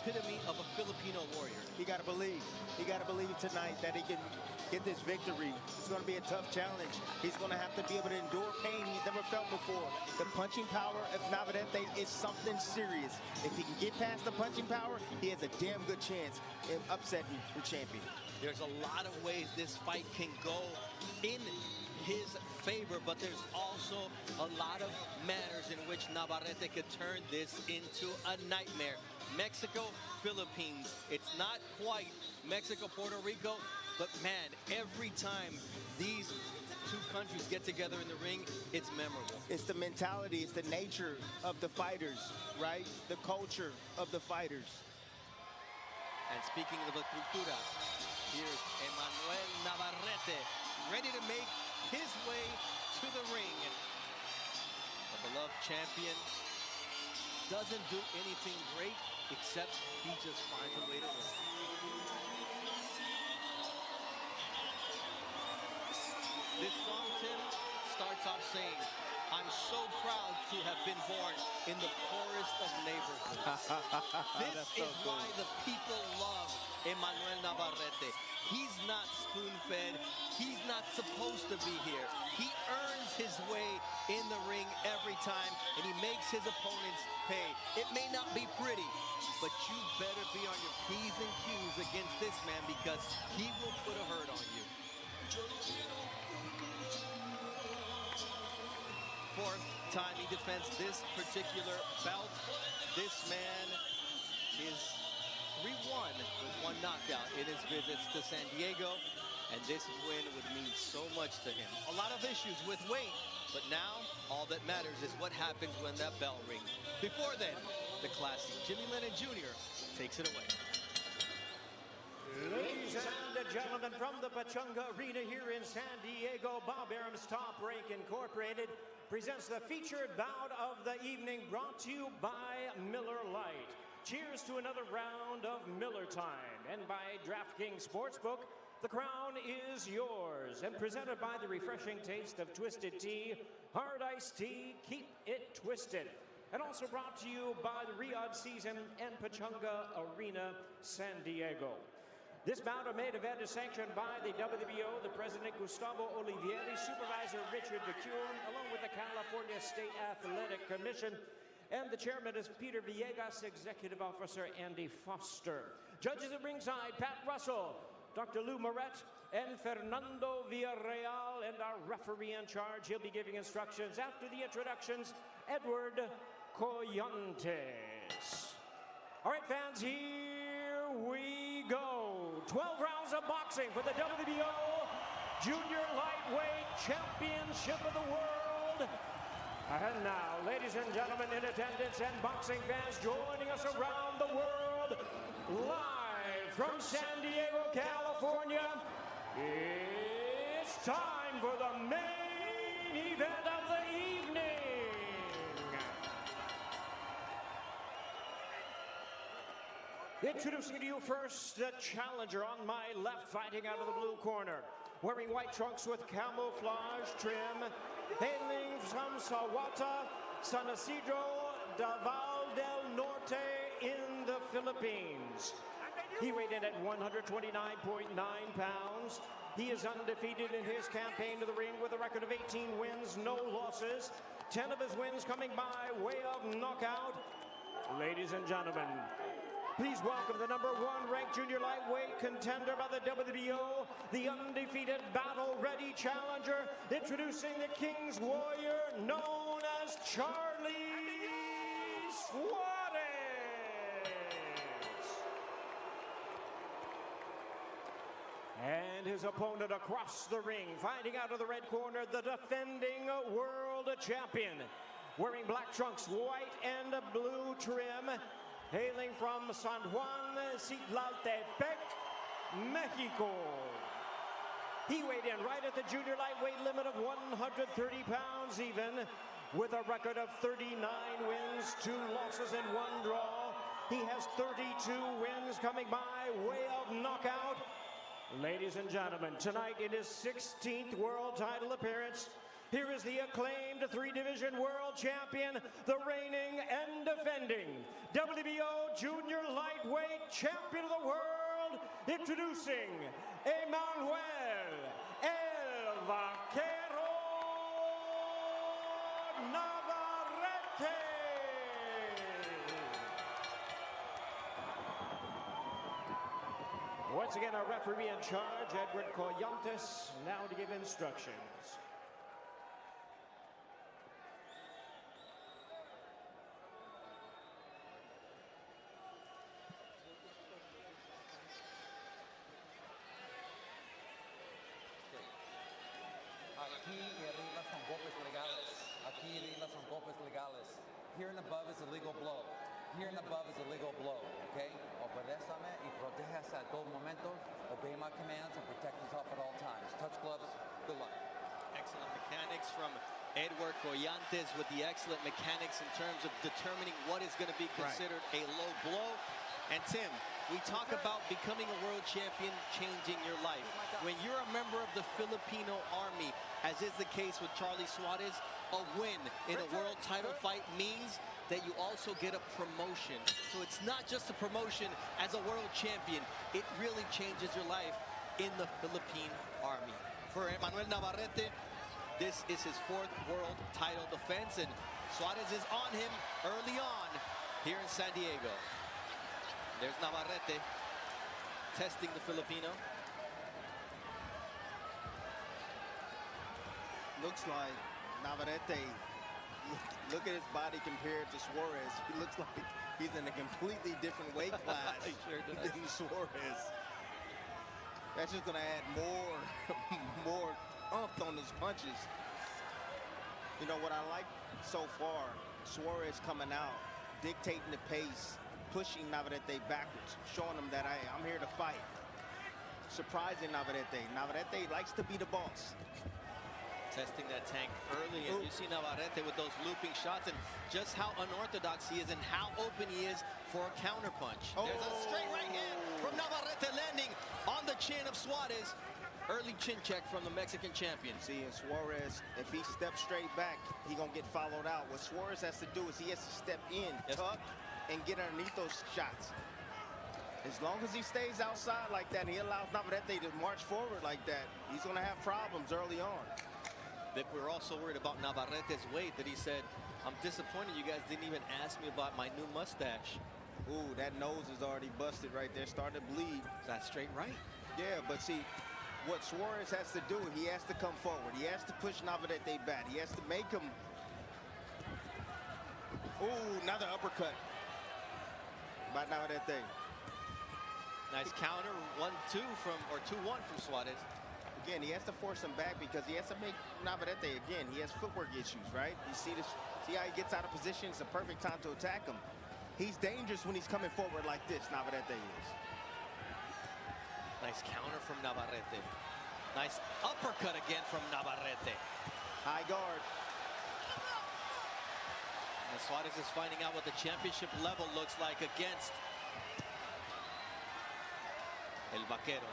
epitome of a Filipino warrior. He got to believe. He got to believe tonight that he can get this victory. It's going to be a tough challenge. He's going to have to be able to endure pain he's never felt before. The punching power of Navarrete is something serious. If he can get past the punching power, he has a damn good chance in upsetting the champion. There's a lot of ways this fight can go in his favor, but there's also a lot of manners in which Navarrete could turn this into a nightmare. Mexico, Philippines. It's not quite Mexico, Puerto Rico, but man, every time these two countries get together in the ring, it's memorable. It's the mentality, it's the nature of the fighters, right? The culture of the fighters. And speaking of the cultura, here's Emanuel Navarrete, ready to make his way to the ring. The beloved champion doesn't do anything great, except he just finds a way to win. This song, Tim, starts off saying, "I'm so proud to have been born in the poorest of neighborhoods." This is why the people love Emanuel Navarrete. He's not spoon-fed. He's not supposed to be here. He earns his way in the ring every time, and he makes his opponents pay. It may not be pretty, but you better be on your P's and Q's against this man, because he will put a hurt on you. Fourth time he defends this particular bout. This man is 3-1 with one knockout in his visits to San Diego, and this win would mean so much to him. A lot of issues with weight, but now all that matters is what happens when that bell rings. Before then, the classic Jimmy Lennon Jr. takes it away. Ladies and gentlemen, from the Pachanga Arena here in San Diego, Bob Arum's Top Rank Incorporated presents the featured bout of the evening, brought to you by Miller Lite. Cheers to another round of Miller time. And by DraftKings Sportsbook, the crown is yours. And presented by the refreshing taste of Twisted Tea, hard iced tea, keep it twisted. And also brought to you by the Riyadh Season and Pachanga Arena, San Diego. This bout of main event is sanctioned by the WBO, the President Gustavo Olivieri, Supervisor Richard DeCune, along with the California State Athletic Commission, and the chairman is Peter Villegas, Executive Officer Andy Foster. Judges at ringside, Pat Russell, Dr. Lou Moret, and Fernando Villarreal, and our referee in charge. He'll be giving instructions after the introductions, Edward Coyantes. All right, fans, here we go. 12 rounds of boxing for the WBO Junior Lightweight Championship of the World. And now, ladies and gentlemen in attendance and boxing fans joining us around the world, live from San Diego, California, it's time for the main event of the evening. Introducing to you first, the challenger on my left, fighting out of the blue corner, wearing white trunks with camouflage trim, hailing from Sawata, San Isidro, Davao del Norte in the Philippines. He weighed in at 129.9 pounds. He is undefeated in his campaign to the ring with a record of 18 wins, no losses. 10 of his wins coming by way of knockout. Ladies and gentlemen, please welcome the #1 ranked junior lightweight contender by the WBO, the undefeated battle-ready challenger, introducing the King's Warrior, known as Charly Suarez. And his opponent across the ring, fighting out of the red corner, the defending world champion, wearing black trunks, white and blue trim, hailing from San Juan, Citlaltepec, Mexico. He weighed in right at the junior lightweight limit of 130 pounds even, with a record of 39 wins, 2 losses, and 1 draw. He has 32 wins coming by way of knockout. Ladies and gentlemen, tonight in his 16th world title appearance, Here is the acclaimed three-division world champion, the reigning and defending WBO Junior Lightweight Champion of the World, introducing Emanuel El Vaquero Navarrete. Once again, our referee in charge, Edward Collantes, now to give instructions. Aquí y arriba son golpes legales. Aquí y arriba son golpes legales. Here and above is a legal blow. Here and above is a legal blow, okay? Obedézame y protéjase a todo momento. Obey my commands and protect yourself at all times. Touch gloves. Good luck. Excellent mechanics from Edward Collantes with the excellent mechanics in terms of determining what is going to be considered a low blow. And Tim, we talk about becoming a world champion, changing your life. When you're a member of the Filipino Army, as is the case with Charly Suarez, a win in a world title fight means that you also get a promotion. So it's not just a promotion as a world champion. It really changes your life in the Philippine Army. For Emanuel Navarrete, this is his 4th world title defense, and Suarez is on him early on here in San Diego. There's Navarrete testing the Filipino. Looks like Navarrete, look at his body compared to Suarez. He looks like he's in a completely different weight class He sure does. than Suarez. That's just gonna add more oomph on his punches. You know what I like so far, Suarez coming out, dictating the pace, pushing Navarrete backwards, showing him that I'm here to fight. Surprising Navarrete. Navarrete likes to be the boss. Testing that tank early, and you see Navarrete with those looping shots and just how unorthodox he is and how open he is for a counterpunch. There's a straight right hand from Navarrete landing on the chin of Suarez. Early chin check from the Mexican champion. See, and Suarez, if he steps straight back, he gonna get followed out. What Suarez has to do is he has to step in, tuck, and get underneath those shots. As long as he stays outside like that and he allows Navarrete to march forward like that, he's gonna have problems early on. Vic, we're also worried about Navarrete's weight, that he said, I'm disappointed you guys didn't even ask me about my new mustache. Ooh, that nose is already busted right there, starting to bleed. That's straight right. Yeah, but see, what Suarez has to do, he has to come forward. He has to push Navarrete back. He has to make him. Ooh, another uppercut by Navarrete. Nice counter, 1-2 from, or 2-1 from Suarez. Again, he has to force him back because he has to make Navarrete, again, he has footwork issues, right? You see this, see how he gets out of position? It's a perfect time to attack him. He's dangerous when he's coming forward like this, Navarrete is. Nice counter from Navarrete. Nice uppercut again from Navarrete. High guard. And Suarez is finding out what the championship level looks like against El Vaquero.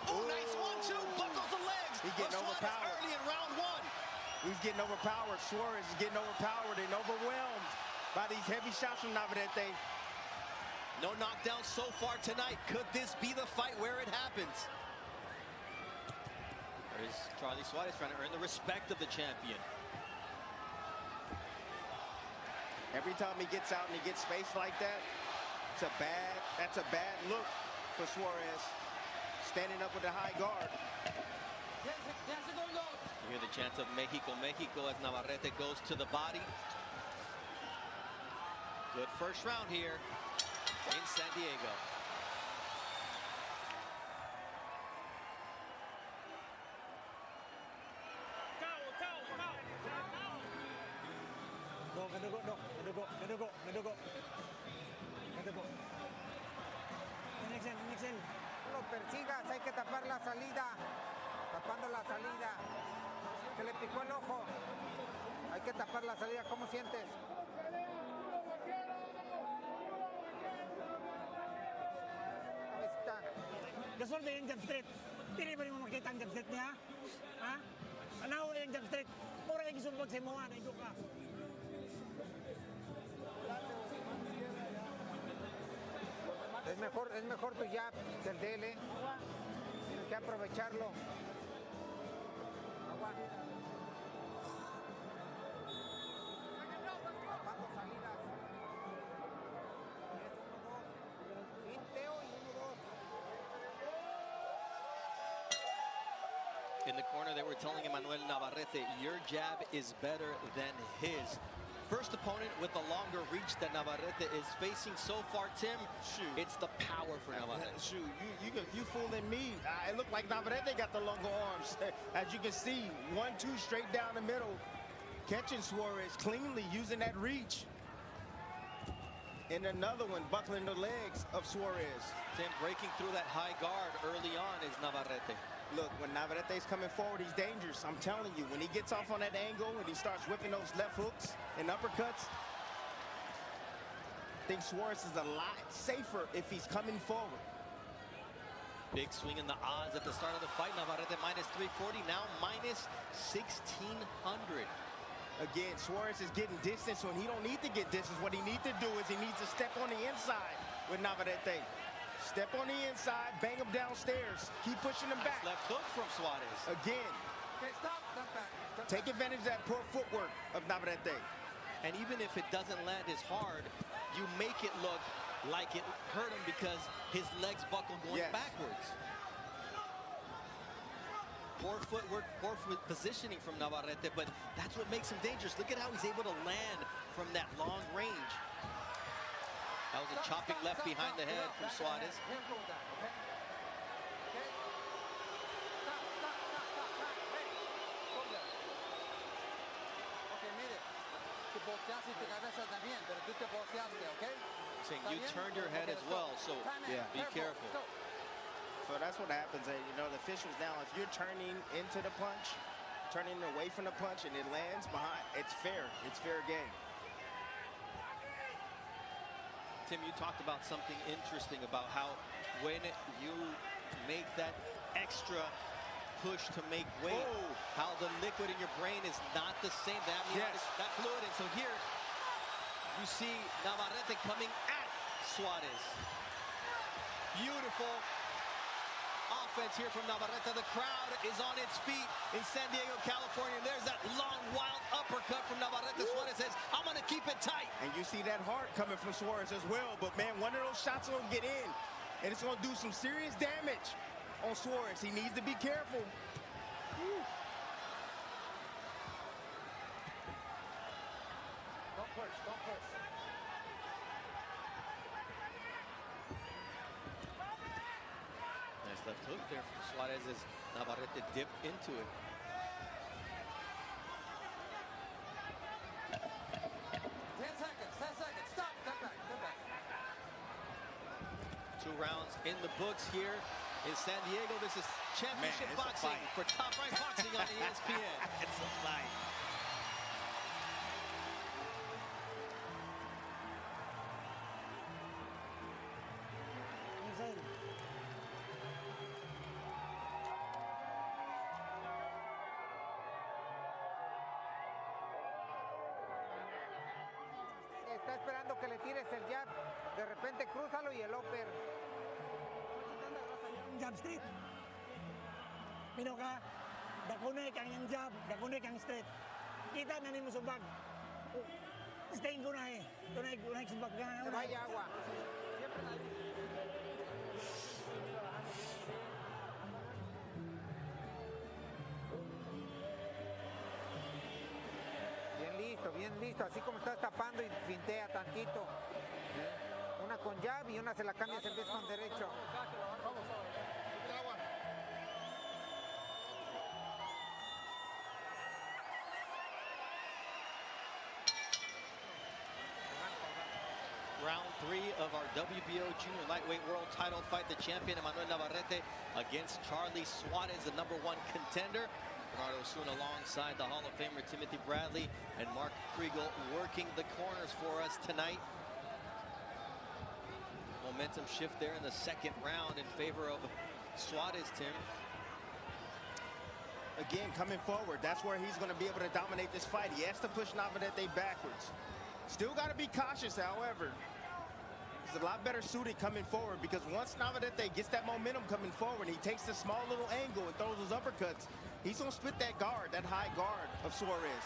Oh, nice 1-2, buckles the legs. He's getting of Suarez overpowered. early in round 1. He's getting overpowered. Suarez is getting overpowered and overwhelmed by these heavy shots from Navarrete. No knockdown so far tonight. Could this be the fight where it happens? There's Charly Suarez trying to earn the respect of the champion. Every time he gets out and he gets spaced like that, that's a bad look for Suarez. Standing up with the high guard. You hear the chants of Mexico, Mexico as Navarrete goes to the body. Good first round here in San Diego. No lo persigas, hay que tapar la salida. Tapando la salida. Se le picó el ojo. Hay que tapar la salida. ¿Cómo sientes? Cabecita. Gusto din yung jump street. Hindi ba yung makita ang jump street niya? Ha? Anaw yung jump straight. Mura yung sumpag sa mga na ito ka. Es mejor tu jab que el de él, ¿eh? Tienes que aprovecharlo. Agua. Tapando salidas. Y es 1-2. Finteo y 1-2. In the corner, they were telling Emanuel Navarrete, your jab is better than his. First opponent with the longer reach that Navarrete is facing so far, Tim. Shoot. It's the power for Navarrete. Shoot, you fooling me. It looked like Navarrete got the longer arms. As you can see, 1-2 straight down the middle. Catching Suarez cleanly, using that reach. And another one buckling the legs of Suarez. Tim, breaking through that high guard early on is Navarrete. Look, when Navarrete's coming forward, he's dangerous. I'm telling you, when he gets off on that angle and he starts whipping those left hooks and uppercuts, I think Suarez is a lot safer if he's coming forward. Big swing in the odds at the start of the fight. Navarrete minus 340, now minus 1,600. Again, Suarez is getting distance when he don't need to get distance. What he needs to do is he needs to step on the inside with Navarrete. Step on the inside, bang him downstairs. Keep pushing him back. Left hook from Suarez. Again, Okay, stop. Stop back. Stop take advantage of that poor footwork of Navarrete. And even if it doesn't land as hard, you make it look like it hurt him because his legs buckle going Yes. backwards. Poor footwork, poor positioning from Navarrete, but that's what makes him dangerous. Look at how he's able to land from that long range. That was a chopping left behind the head from Suarez. Careful with that, okay? Okay? Stop. Hey, hold that. Okay, mire. Te volteaste y te cabeza también, pero tú te volteaste, okay? Saying ¿Está you bien? turned your head Okay, as let's go. well, so Time in. Yeah. be careful. Let's go. So that's what happens. You know, the officials now, if you're turning into the punch, turning away from the punch and it lands behind, it's fair. It's fair game. Tim, you talked about something interesting about how when you make that extra push to make weight, Whoa. how the liquid in your brain is not the same. That means Yes. that fluid. And so here you see Navarrete coming at Suarez. Beautiful offense here from Navarrete. The crowd is on its feet in San Diego, California. There's that long, wild uppercut from Navarrete. Suarez says, I'm going to keep it tight. And you see that heart coming from Suarez as well. But, man, one of those shots will get in, and it's going to do some serious damage on Suarez. He needs to be careful. Don't push, don't push. Nice left hook there from Suarez as Navarrete dipped into it. 10 seconds, stop, step back. 2 rounds in the books here in San Diego. This is championship Man, it's a boxing fight. for Top Rank Boxing on ESPN. It's a fight. Está esperando que le tires el jab. De repente crúzalo y el upper. Jab straight. Pino ka, dakunay kang yung jab, dakunay kang straight. Kita na ni mo subag. Stay ko na eh. Tunay subag ka. Se vaya agua. Bien listo, así como estás tapando y fintea tantito. Una con jab y una se la cambias en vez con derecho. Round 3 of our WBO Junior Lightweight World Title fight. The champion Emanuel Navarrete against Charly Suarez, the #1 contender. Bernardo soon alongside the Hall of Famer Timothy Bradley and Mark Kriegel working the corners for us tonight. Momentum shift there in the second round in favor of Suarez, Tim. again, coming forward. That's where he's going to be able to dominate this fight. He has to push Navarrete backwards. Still got to be cautious, however. He's a lot better suited coming forward because once Navarrete gets that momentum coming forward, he takes the small little angle and throws those uppercuts, he's going to split that guard, that high guard of Suarez.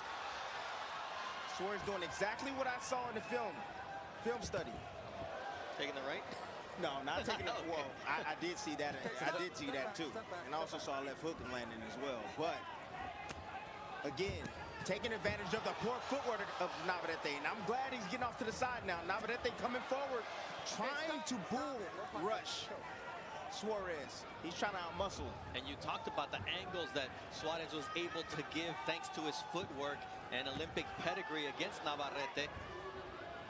Suarez doing exactly what I saw in the film study. Taking the right? No, not taking it. Okay. Well, I did see that. I did see that too, and I also saw left hook landing as well. But again, taking advantage of the poor footwork of Navarrete, and I'm glad he's getting off to the side now. Navarrete coming forward, trying to bull rush Suarez. He's trying to outmuscle. And you talked about the angles that Suarez was able to give thanks to his footwork and Olympic pedigree against Navarrete.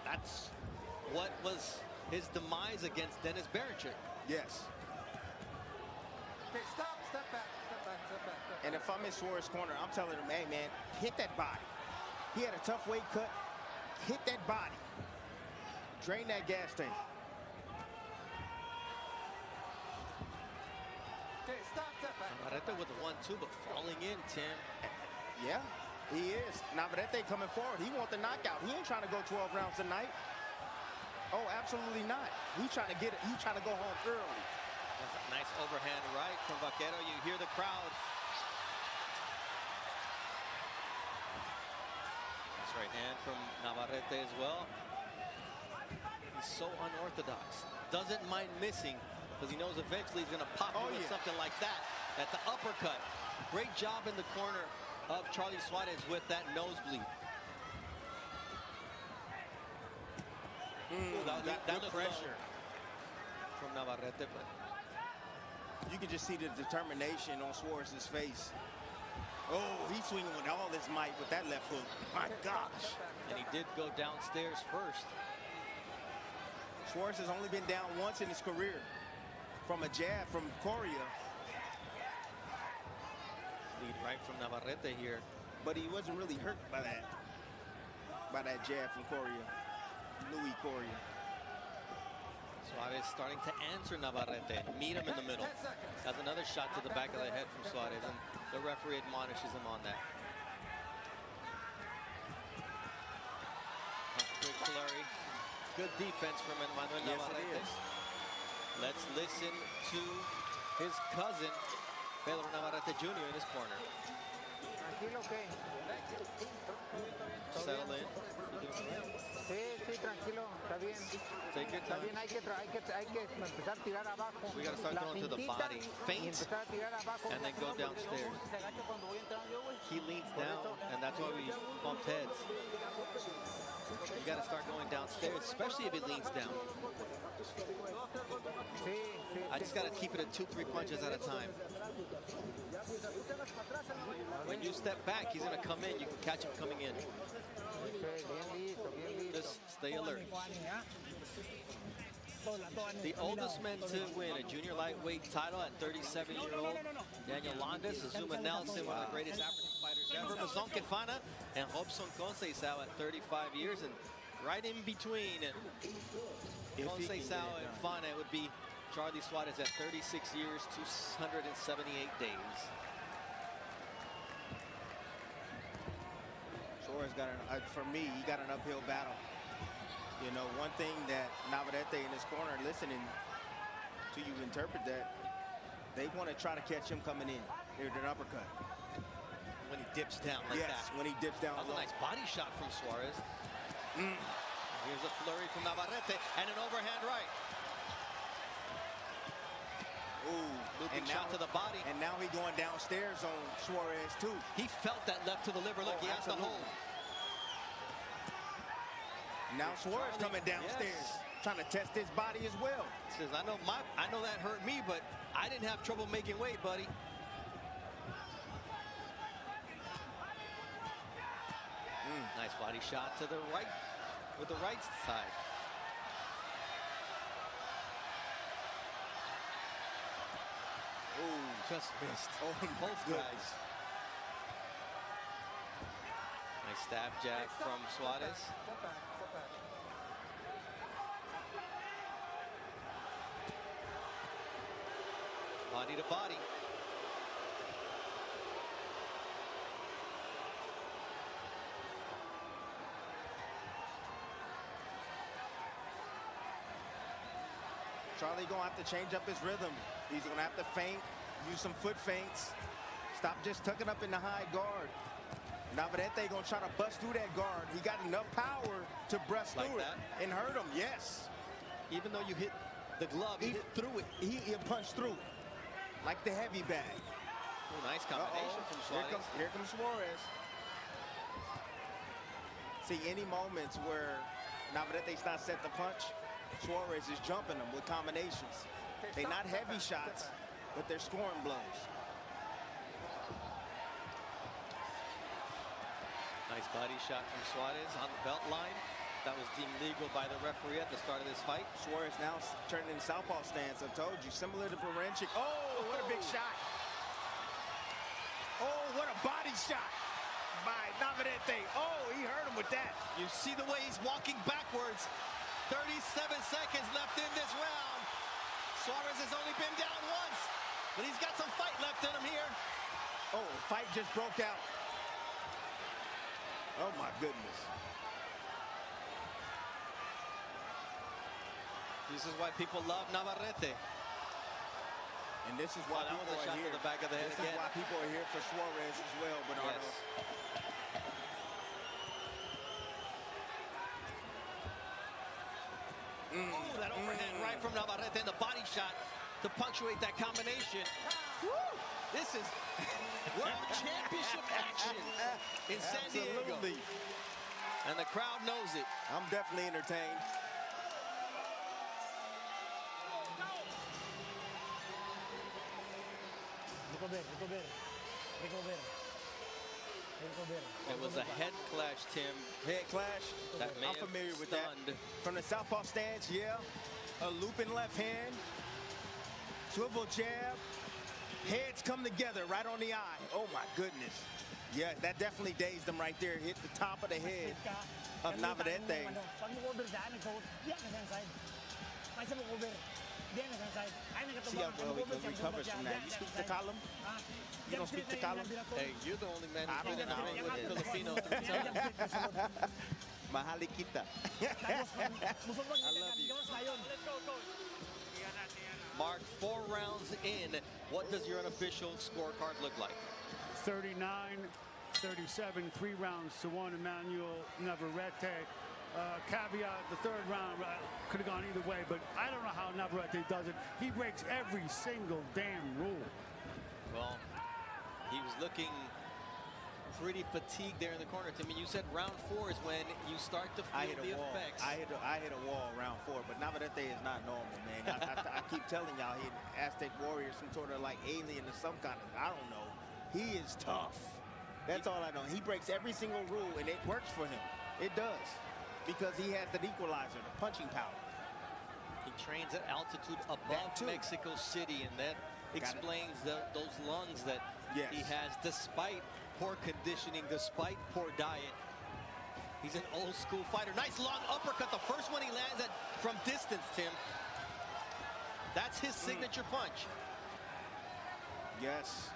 That's what was his demise against Dennis Berger. Yes. Okay, stop, step back, step back, step back. Step back. And if I'm in Suarez's corner, I'm telling him, hey, man, hit that body. He had a tough weight cut. Hit that body. Drain that gas tank. Okay, stop, step back. Navarrete with the 1-2, but falling in, Tim. Yeah, he is. Navarrete coming forward. He wants the knockout. He ain't trying to go 12 rounds tonight. Oh, absolutely not. He's trying to get it. He's trying to go home early. That's a nice overhand right from Vaquero. You hear the crowd. Nice right hand from Navarrete as well. He's so unorthodox. Doesn't mind missing because he knows eventually he's going to pop you with something like that. At the uppercut. Great job in the corner of Charly Suarez with that nosebleed. That looked pressure from Navarrete, but you can just see the determination on Suarez's face. Oh, he's swinging with all his might with that left hook. My gosh. and he did go downstairs first. Suarez has only been down once in his career from a jab from Coria. Lead right from Navarrete here. But he wasn't really hurt by that jab from Coria. Louis Coria. Suarez starting to answer Navarrete, meet him in the middle. Has another shot to the back of the head from Suarez, and the referee admonishes him on that. Quick flurry. Good defense from Emanuel Navarrete. Let's listen to his cousin, Pedro Navarrete Jr. in his corner. Tranquilo, ¿qué? Settle in. Sí, sí, tranquilo, está bien. Take your Está time. bien, hay que empezar a tirar abajo. We gotta start La going to the fintita body. y Feint, empezar a tirar abajo. and then go downstairs. He leans down, and that's why we bumped heads. You got to start going downstairs, especially if he leans down. Sí, sí. I just got to keep it at 2-3 punches at a time. When you step back, he's going to come in. You can catch him coming in. Bien listo, bien listo. Just stay alert. The oldest man to win a junior lightweight title at 37-year-old Daniel Londas, Azuma Nelson, one of the greatest African fighters ever, Mazon Kefana, and Robson Conceição at 35 years, and right in between Conceição and Fana would be Charly Suarez at 36 years, 278 days. Suarez got for me, he got an uphill battle. You know, one thing that Navarrete in his corner, listening to you interpret that, they want to try to catch him coming in. There's an uppercut. When he dips down like that. Yes, when he dips down. That was a nice body shot from Suarez. Here's a flurry from Navarrete and an overhand right. Ooh, Looping shot to the body. And now he's going downstairs on Suarez too. He felt that left to the liver. Look, he has to hold. Now Suarez coming downstairs, trying to test his body as well. Says, I know that hurt me, but I didn't have trouble making weight, buddy. Nice body shot to the right, with the right side. Ooh, Just missed. oh, Both good. guys. Nice stab jab from Suarez. Step back, step back. Body to body. Charly gonna have to change up his rhythm. He's gonna have to feint, use some foot feints. Stop just tucking up in the high guard. Navarrete gonna try to bust through that guard. He got enough power to bust Like through that? it and hurt him. Yes. Even though you hit the glove, you hit through it. He punched through it. Like the heavy bag. Oh, nice combination from Suarez. Here comes Suarez. See, any moments where Navarrete's not set to punch, Suarez is jumping them with combinations. They're not heavy shots, but they're scoring blows. Nice body shot from Suarez on the belt line. That was deemed legal by the referee at the start of this fight. Suarez now turning in southpaw stance. I told you, similar to Barenchik. Oh, what a big shot. Oh, what a body shot by Navarrete. Oh, he hurt him with that. You see the way he's walking backwards. 37 seconds left in this round. Suarez has only been down once, but he's got some fight left in him here. Oh, fight just broke out. Oh, my goodness. This is why people love Navarrete. And this is why that was a people shot are to here. the back of the head This again. is why people are here for Suarez as well, Bernardo. Yes. Oh, that overhand right from Navarrete and the body shot to punctuate that combination. Woo! This is World Championship action in San Diego. Absolutely. And the crowd knows it. I'm definitely entertained. It was a head clash, Tim. Head clash. That may I'm have familiar with stunned. that. From the southpaw stance, yeah. A looping left hand. Swivel jab. Heads come together right on the eye. Oh, my goodness. Yeah, that definitely dazed him right there. Hit the top of the head of Navarrete. See how well he recovers from that. You speak to column? You don't speak to column? Hey, you're the only man I who's been in don't the ring know. with a Filipino 3 times. Mahali kita. I love you. Mark, 4 rounds in. What does your unofficial scorecard look like? 39-37, 3 rounds to 1, Emanuel Navarrete. Caveat, the 3rd round could have gone either way, but I don't know how Navarrete does it. He breaks every single damn rule. Well, he was looking pretty fatigued there in the corner. Timmy, you said round 4 is when you start to I feel hit the a wall. effects. I hit a wall round 4, but Navarrete is not normal, man. I keep telling y'all, he Aztec warrior, some sort of like alien or some kind of, I don't know. He is tough. That's all I know. He breaks every single rule, and it works for him. It does. Because he has the equalizer, the punching power. He trains at altitude above Mexico City, and that explains those lungs that he has despite poor conditioning, despite poor diet. He's an old school fighter. Nice long uppercut. The first one he lands at from distance, Tim. That's his signature punch. Yes.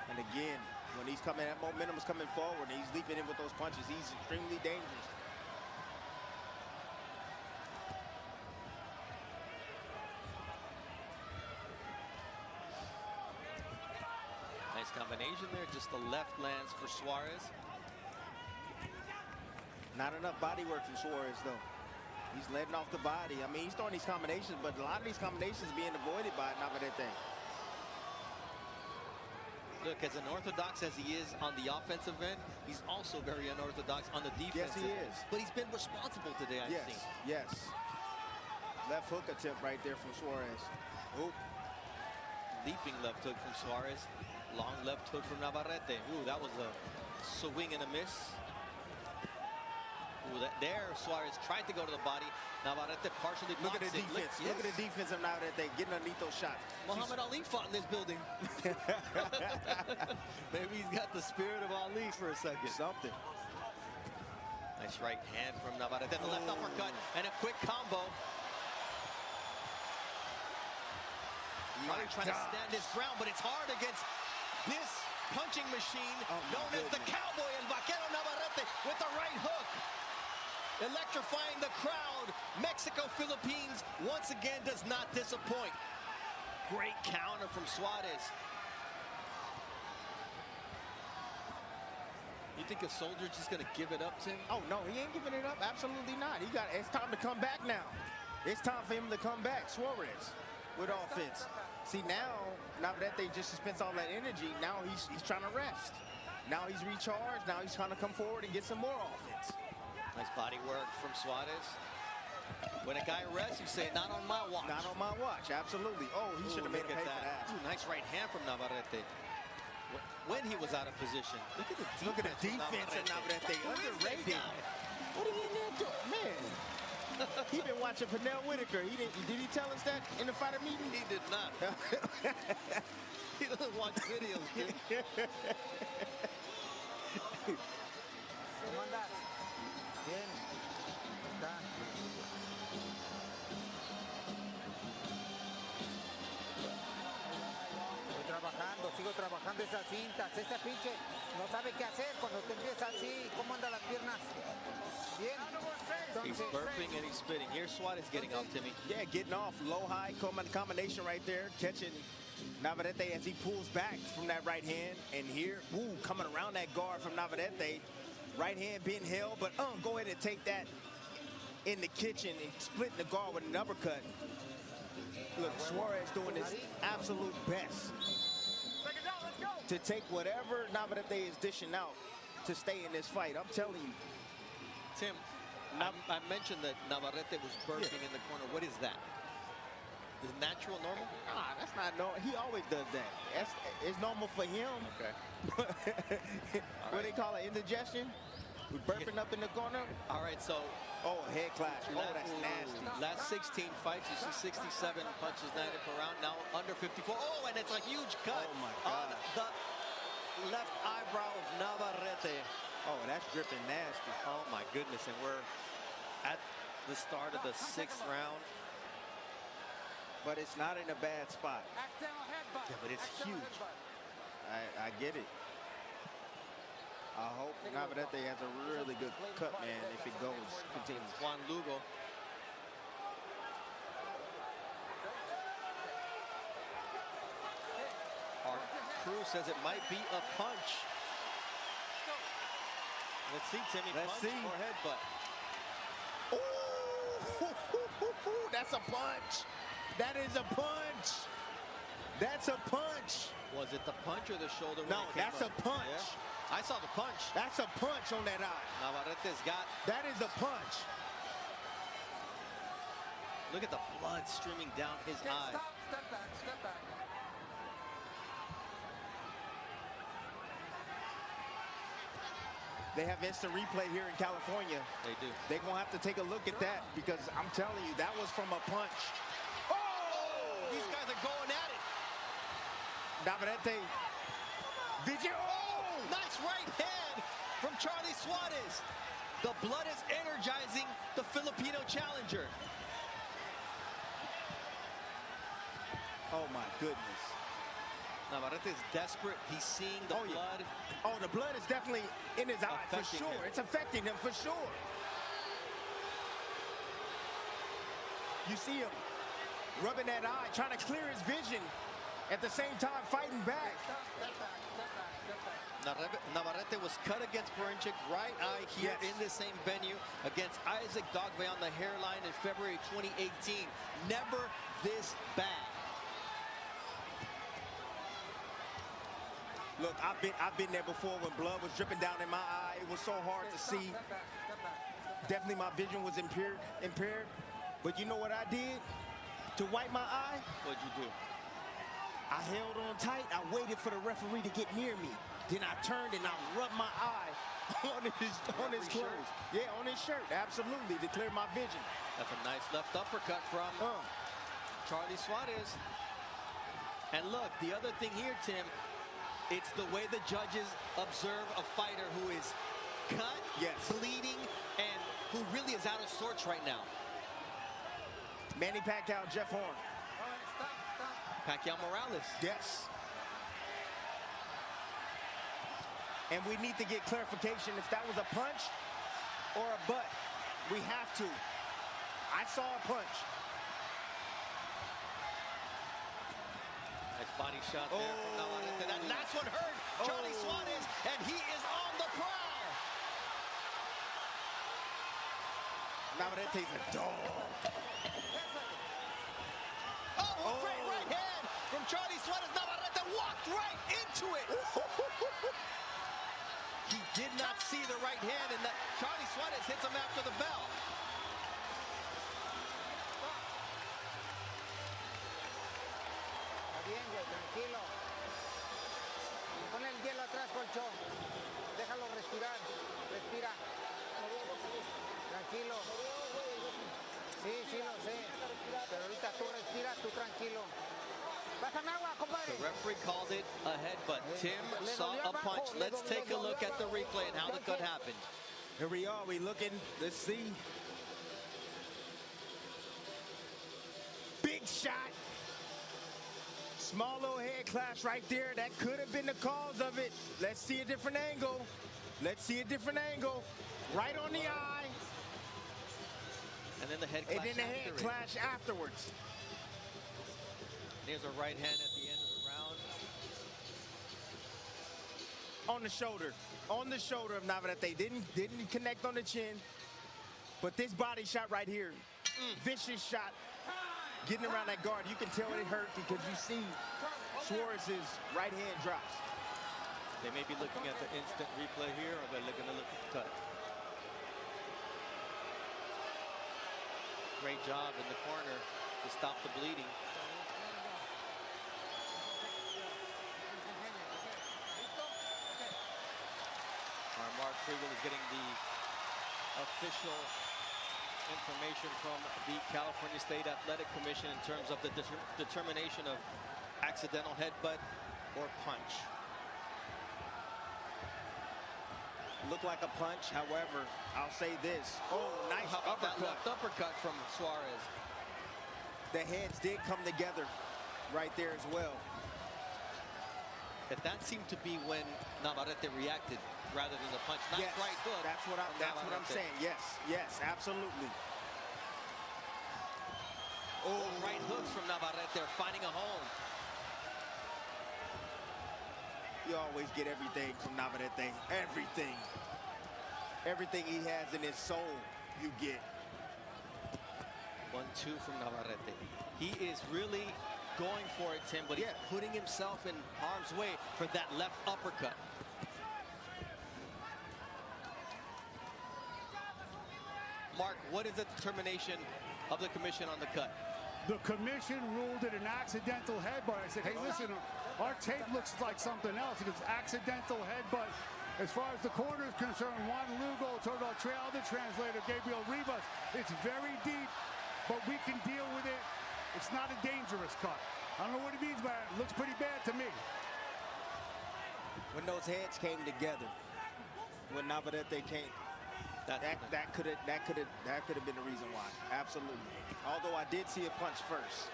And again, when he's coming, that momentum is coming forward, and he's leaping in with those punches. He's extremely dangerous. Nice combination there. Just the left lands for Suarez. Not enough body work from Suarez, though. He's letting off the body. I mean, he's throwing these combinations, but a lot of these combinations being avoided by Navarrete. Look, as unorthodox as he is on the offensive end, he's also very unorthodox on the defensive. Yes, he is. But he's been responsible today, I think. Yes. Left hook attempt right there from Suarez. Oop. Leaping left hook from Suarez. Long left hook from Navarrete. Ooh, that was a swing and a miss. Ooh, there Suarez tried to go to the body. Navarrete partially Look at blocks the it. defense. Look at the defense of Navarrete getting underneath those shots. Muhammad Ali fought in this building. Maybe he's got the spirit of Ali for a second. Something. Nice right hand from Navarrete. Then the left uppercut and a quick combo. Charly trying to stand his ground, but it's hard against this punching machine known as the Cowboy, El Vaquero Navarrete, with the right hook. electrifying the crowd. Mexico, Philippines, once again, does not disappoint. Great counter from Suarez. You think a soldier's just gonna give it up, Tim? Oh no, he ain't giving it up. Absolutely not. It's time to come back now. It's time for him to come back. Suarez with offense. See, now Navarrete just spends all that energy. Now he's trying to rest. Now he's recharged. Now he's trying to come forward and get some more offense. Nice body work from Suarez. When a guy rests, you say, not on my watch. Not on my watch, absolutely. Oh, he should have made a pay for that. Ooh, nice right hand from Navarrete. When he was out of position. Look at the defense. Look at the defense of Navarrete. Underrated. What are you in there doing? Man, he been watching Pernell Whitaker. Did he tell us that in the fighter meeting? He did not. He doesn't watch videos, dude. ¿Cómo andas? Bien. Está. Sigo trabajando esas cintas. Esa pinche no sabe qué hacer cuando te empieza así. ¿Cómo andan las piernas? Bien. He's burping and he's spitting. Here's Suarez getting off, Timmy. Yeah, getting off. Low-high combination right there. Catching Navarrete as he pulls back from that right hand. And here, ooh, coming around that guard from Navarrete. Right hand being held, but go ahead and take that in the kitchen and splitting the guard with an uppercut. Look, Suarez doing his absolute best to take whatever Navarrete is dishing out to stay in this fight. I'm telling you. Tim, I mentioned that Navarrete was burping in the corner. What is that? Is natural normal? Nah, that's not normal. He always does that. It's normal for him. Okay. What they call it, indigestion? We're burping up in the corner. All right, so. Oh, head clash. Oh, that's nasty. Last 16 fights, you see 67 punches landed per round. Now under 54. Oh, and it's a huge cut on the left eyebrow of Navarrete. Oh, that's dripping nasty. Oh, my goodness. And we're at the start of the 6th round. But it's not in a bad spot. Yeah, but it's huge. I get it. I hope Navarrete has a really good cut, man, if it continues. Juan Lugo. Our crew says it might be a punch. Let's see, Timmy. Let's punch see. or headbutt. Ooh, that's a punch. That is a punch. That's a punch. Was it the punch or the shoulder? No, that's a punch. Yeah. I saw the punch. That's a punch on that eye. Navarrete's got. That is a punch. Look at the blood streaming down his eye. Step back. They have instant replay here in California. They do. They're going to have to take a look at that because I'm telling you, that was from a punch. Oh! These guys are going at it. Navarrete. Oh! Nice right hand from Charly Suarez. The blood is energizing the Filipino challenger. Oh, my goodness. Navarrete is desperate. He's seeing the blood. Oh, the blood is definitely in his eye, for Affecting sure. him. It's affecting him, for sure. You see him rubbing that eye, trying to clear his vision. At the same time, fighting back. Navarrete was cut against Perinchik, right eye here in the same venue against Isaac Dogbe on the hairline in February 2018. Never this bad. Look, I've been there before when blood was dripping down in my eye. It was so hard to see. Definitely my vision was impaired. But you know what I did to wipe my eye? What'd you do? I held on tight. I waited for the referee to get near me. Then I turned and I rubbed my eye on his clothes. Yeah, on his shirt. Absolutely, to clear my vision. That's a nice left uppercut from Charly Suarez. And look, the other thing here, Tim, it's the way the judges observe a fighter who is cut, bleeding, and who really is out of sorts right now. Manny Pacquiao, Jeff Horn. Pacquiao Morales. Yes. And we need to get clarification if that was a punch or a butt. We have to. I saw a punch. Nice body shot there from Navarrete. That last one hurt Charly Suarez, and he is on the prowl. Navarrete's a dog. Oh, great right hand from Charly Suarez. Navarrete walked right into it. He did not see the right hand, and that Charly Suarez hits him after the bell. Bien, güey, tranquilo. Pon el hielo atrás, Colchón. Déjalo respirar. Respira. Tranquilo. Sí, sí lo sé. Pero ahorita tú respira, tú tranquilo. Pásame agua, compadre. The referee called it a headbutt. Tim saw a punch. Let's take a look at the replay and how the cut happened. Here we are. We looking. Let's see. Big shot. Small little head clash right there. That could have been the cause of it. Let's see a different angle. Let's see a different angle. Right on the eye. And then the head clash. And then the head clash afterwards. There's a right hand at the end of the round. On the shoulder. On the shoulder of Navarrete. Didn't connect on the chin. But this body shot right here. Vicious shot. Getting around that guard, you can tell it hurt because you see Suarez's right hand drops. They may be looking at the instant replay here, or they're looking to look at the cut. Great job in the corner to stop the bleeding. Our Mark Kriegel is getting the official information from the California State Athletic Commission in terms of the determination of accidental headbutt or punch. Looked like a punch, however, I'll say this. Oh, nice How about that uppercut. left uppercut from Suarez? The heads did come together right there as well. That seemed to be when Navarrete reacted rather than the punch. Nice Yes, right hook. that's what I'm saying. Yes, absolutely. Oh, right hooks from Navarrete. They're finding a home. You always get everything from Navarrete. Everything. Everything he has in his soul, you get. 1-2 from Navarrete. He is really going for it, Tim, but he's putting himself in harm's way for that left uppercut. Mark, what is the determination of the commission on the cut? The commission ruled it an accidental headbutt. I said, hey, listen, our tape looks like something else. It's accidental headbutt. As far as the corner is concerned, Juan Lugo told our other translator, Gabriel Rivas, it's very deep, but we can deal with it. It's not a dangerous cut. I don't know what it means, but it looks pretty bad to me. When those heads came together, when Navarrete came, that could have been the reason why. Absolutely. Although I did see a punch first.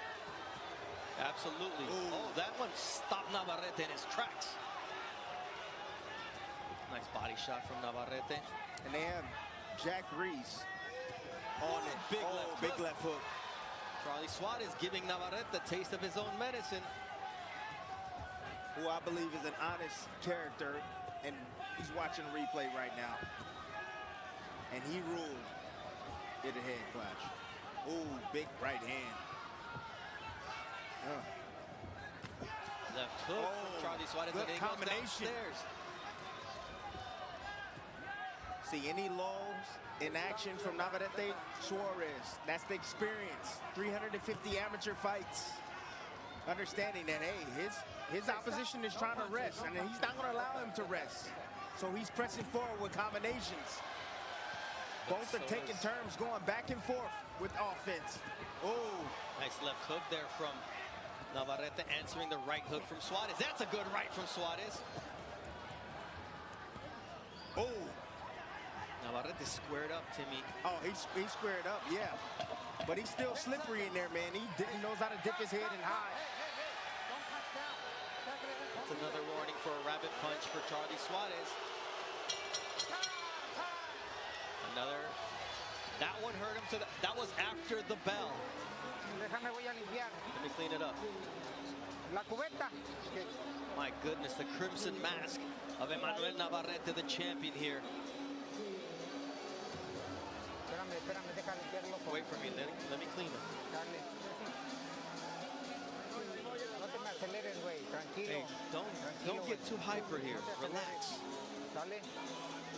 Absolutely. Ooh. Oh, that one stopped Navarrete in his tracks. Nice body shot from Navarrete. And they have Jack Reese on it. Big left hook. Charly Suarez giving Navarrete the taste of his own medicine. Who I believe is an honest character, and he's watching the replay right now. And he ruled it a head clash. Ooh, big right hand. Left hook from Charly Suarez, and he goes downstairs. See any lulls in action from Navarrete Suarez. That's the experience. 350 amateur fights. Understanding that, hey, his opposition is trying to rest, and he's not going to allow him to rest. So he's pressing forward with combinations. Both are taking turns, going back and forth with offense. Oh, nice left hook there from Navarrete, answering the right hook from Suarez. That's a good right from Suarez. Oh. Navarrete squared up, Timmy. Oh, he's squared up, yeah. But he's still slippery in there, man. He knows how to dip his head and hide. That's another warning for a rabbit punch for Charly Suarez. Another That one hurt him. That was after the bell. Déjame, voy a limpiar. Let me clean it up. La cubeta. My goodness, the crimson mask of Emanuel Navarrete, the champion here. Espérame, deja limpiarlo. Wait for me, let me clean it. Dale. No te me aceleres, güey. Tranquilo. Hey, don't get too hyper here. Relax. Dale.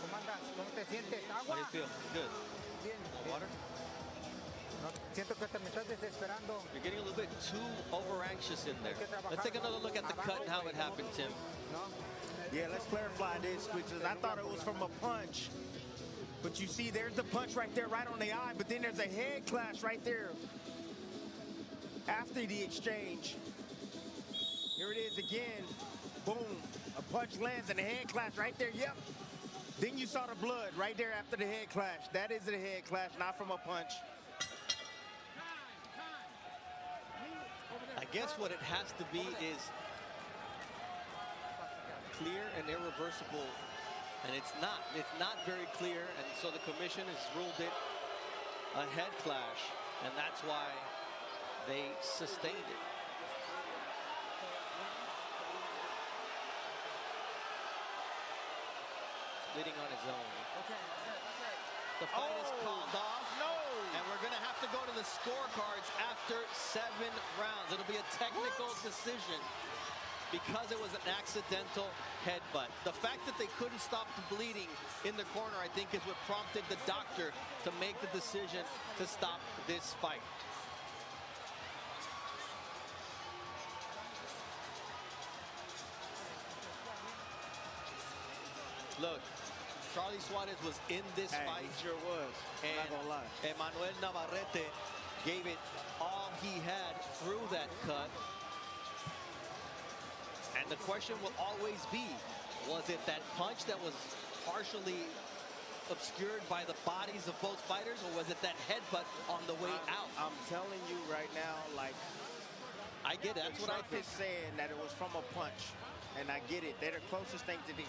¿Cómo andas? ¿Cómo te sientes? How Agua. do you feel? Good. Bien. Water? No, siento que te me estás desesperando. You're getting a little bit too over anxious in there. Let's take another look at the cut and how it happened, Tim. No. Yeah, let's clarify this, because I thought it was from a punch. But you see, there's the punch right there, right on the eye, but then there's a head clash right there after the exchange. Here it is again. Boom. A punch lands and a head clash right there. Yep. Then you saw the blood right there after the head clash. That is a head clash, not from a punch. I guess what it has to be is clear and irreversible, and it's not very clear, and so the commission has ruled it a head clash, and that's why they sustained it. Leading on his own. Okay, that's right. The fight is called off. No. And we're going to have to go to the scorecards after 7 rounds. It'll be a technical decision because it was an accidental headbutt. The fact that they couldn't stop the bleeding in the corner, I think, is what prompted the doctor to make the decision to stop this fight. Look, Charly Suarez was in this fight. He sure was. And Not gonna lie. Emanuel Navarrete gave it all he had through that cut. And the question will always be, was it that punch that was partially obscured by the bodies of both fighters, or was it that headbutt on the way out? I'm telling you right now, like, I get it. That's what I think. is saying that it was from a punch. And I get it. They're the closest thing to the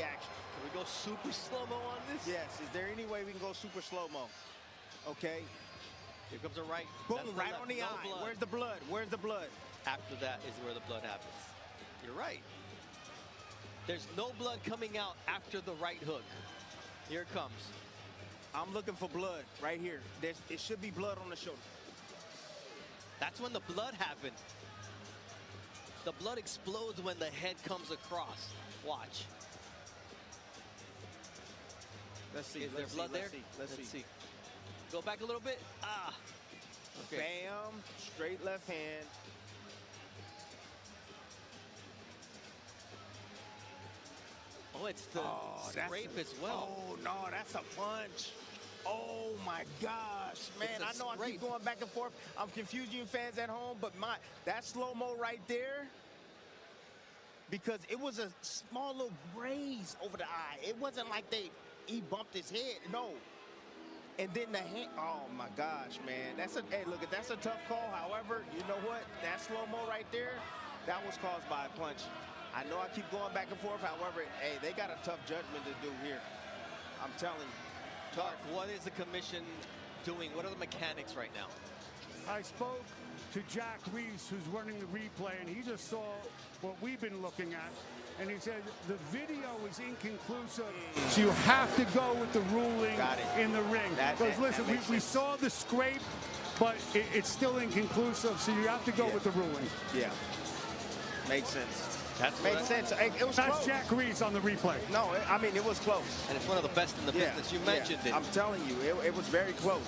action. Can we go super slow-mo on this? Yes. Is there any way we can go super slow-mo? Okay. Here comes a right. Boom, That's right left. on the No eye. blood. Where's the blood? Where's the blood? After that is where the blood happens. You're right. There's no blood coming out after the right hook. Here it comes. I'm looking for blood right here. It should be blood on the shoulder. That's when the blood happened. The blood explodes when the head comes across. Watch. Let's see. Is there blood there? Let's see. Go back a little bit. Ah. Okay. Bam. Straight left hand. Oh, it's the scrape as well. Oh, no, that's a punch. Oh, my gosh. Man, I know I keep going back and forth. I'm confusing you fans at home, but that slow-mo right there, because it was a small little graze over the eye. It wasn't like he bumped his head. No. And then the hand, oh, my gosh, man. Hey, look, that's a tough call. However, you know what? That slow-mo right there, that was caused by a punch. I know I keep going back and forth. However, hey, they got a tough judgment to do here. I'm telling you. Clark, what is the commission doing? What are the mechanics right now? I spoke to Jack Reese, who's running the replay, and he just saw what we've been looking at. And he said the video is inconclusive, so you have to go with the ruling in the ring. Because listen, we saw the scrape, but it's still inconclusive, so you have to go with the ruling. Yeah. Makes sense. Makes sense. It was That's close. Jack Reese on the replay. No, I mean, it was close. And it's one of the best in the business. You mentioned it. I'm telling you, it was very close.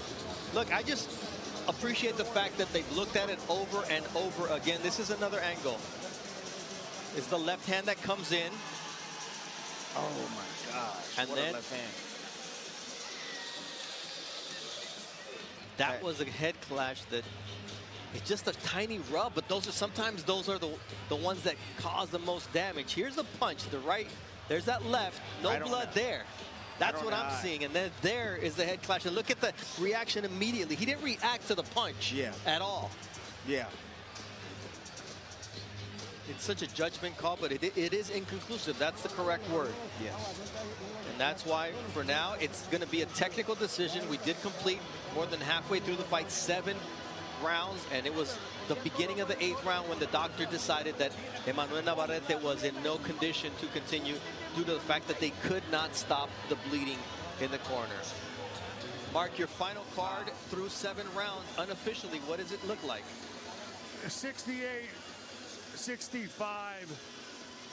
Look, I just appreciate the fact that they've looked at it over and over again. This is another angle. It's the left hand that comes in. Oh, my gosh. And what then a left hand. That was a head clash that it's just a tiny rub, but sometimes those are the ones that cause the most damage. Here's the punch, the right, there's that left, no blood there. That's what I'm seeing, and then there is the head clash. And look at the reaction immediately. He didn't react to the punch at all. Yeah. it's such a judgment call, but it is inconclusive. That's the correct word. Yes. And that's why, for now, it's going to be a technical decision. We did complete more than halfway through the fight, 7 rounds, and it was the beginning of the 8th round when the doctor decided that Emanuel Navarrete was in no condition to continue due to the fact that they could not stop the bleeding in the corner. Mark, your final card through 7 rounds, unofficially, what does it look like? 68, 65.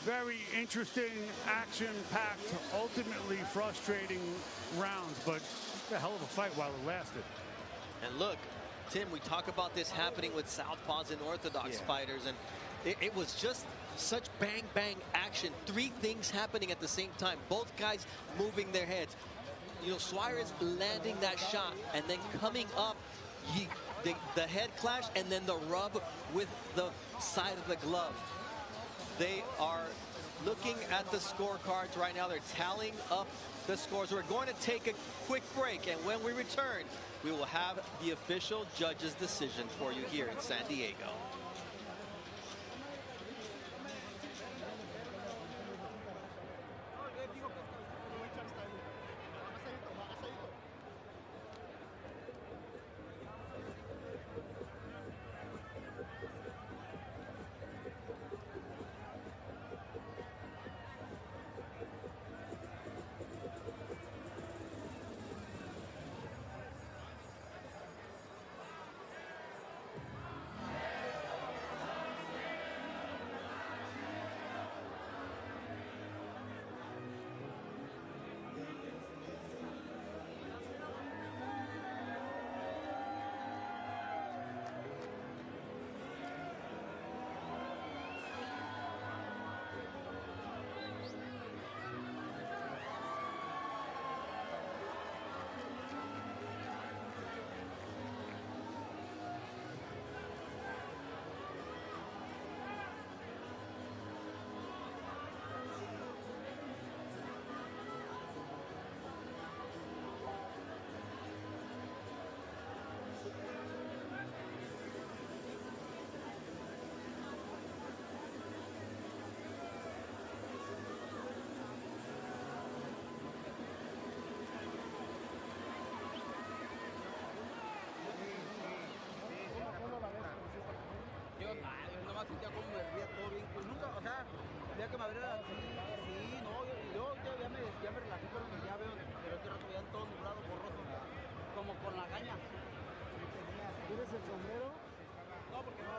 Very interesting, action-packed, ultimately frustrating rounds, but a hell of a fight while it lasted. And look, Tim, we talk about this happening with southpaws and orthodox fighters, and it was just such bang action. 3 things happening at the same time. Both guys moving their heads. You know, Suarez landing that shot and then coming up, the head clash and then the rub with the side of the glove. They are looking at the scorecards right now. They're tallying up the scores. We're going to take a quick break, and when we return, we will have the official judge's decision for you here in San Diego. Nomás sentía como me ría todo bien, pues nunca, o sea, ya que me abriera así, sí, no, yo ya me relajé, pero ya veo, pero este rato veían todo nublado, borroso, como con la caña. ¿Tienes el sombrero? No, porque no.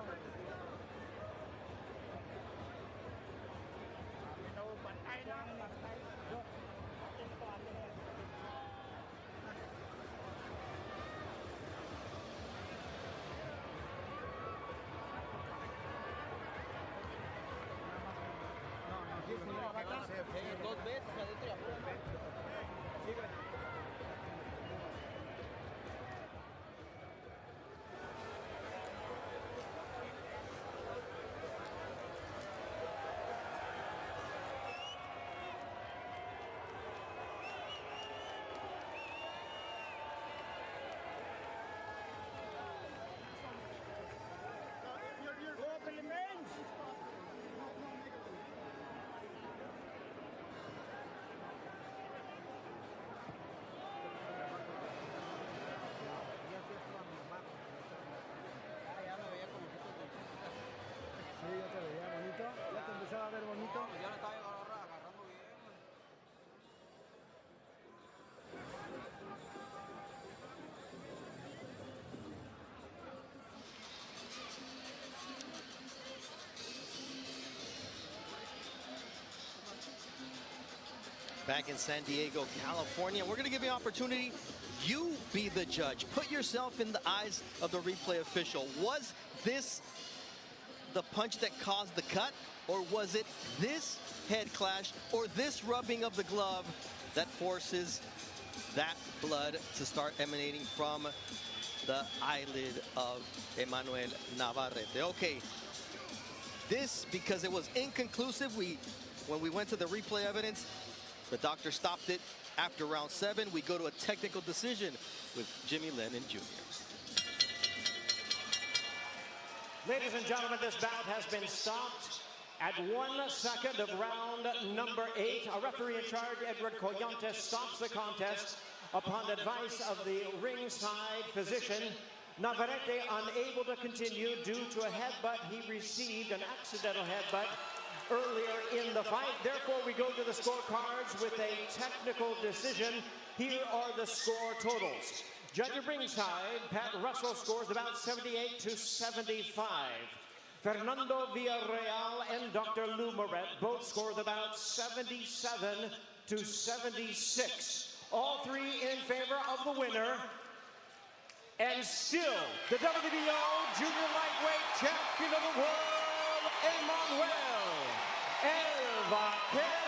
Dos veces adentro y afuera. empezaba a ver bonito. No, pues ya lo estaba agarrando bien. Back in San Diego, California, we're going to give you an opportunity. You be the judge. Put yourself in the eyes of the replay official. Was this the punch that caused the cut, or was it this head clash or this rubbing of the glove that forces that blood to start emanating from the eyelid of Emanuel Navarrete? Okay, this, because it was inconclusive, when we went to the replay evidence, the doctor stopped it after round 7. We go to a technical decision with Jimmy Lennon Jr. Ladies and gentlemen, this bout has been stopped At 1 second of round number 8, a referee in charge, Edward Coyontes, stops the contest upon advice of the ringside physician. Navarrete unable to continue due to a headbutt. He received an accidental headbutt earlier in the fight. Therefore, we go to the scorecards with a technical decision. Here are the score totals. Judge at ringside, Pat Russell scores about 78 to 75. Fernando Villarreal and Dr. Lou Moret both scored about 77 to 76. All three in favor of the winner. And still, the WBO Junior Lightweight Champion of the World, Emanuel Navarrete.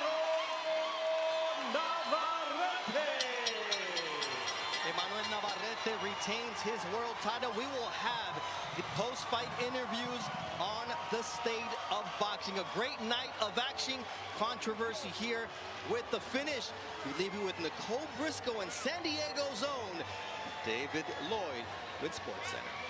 Emanuel Navarrete retains his world title. We will have the post-fight interviews on the state of boxing. A great night of action, controversy here with the finish. We leave you with Nicole Briscoe and San Diego's own David Lloyd with SportsCenter.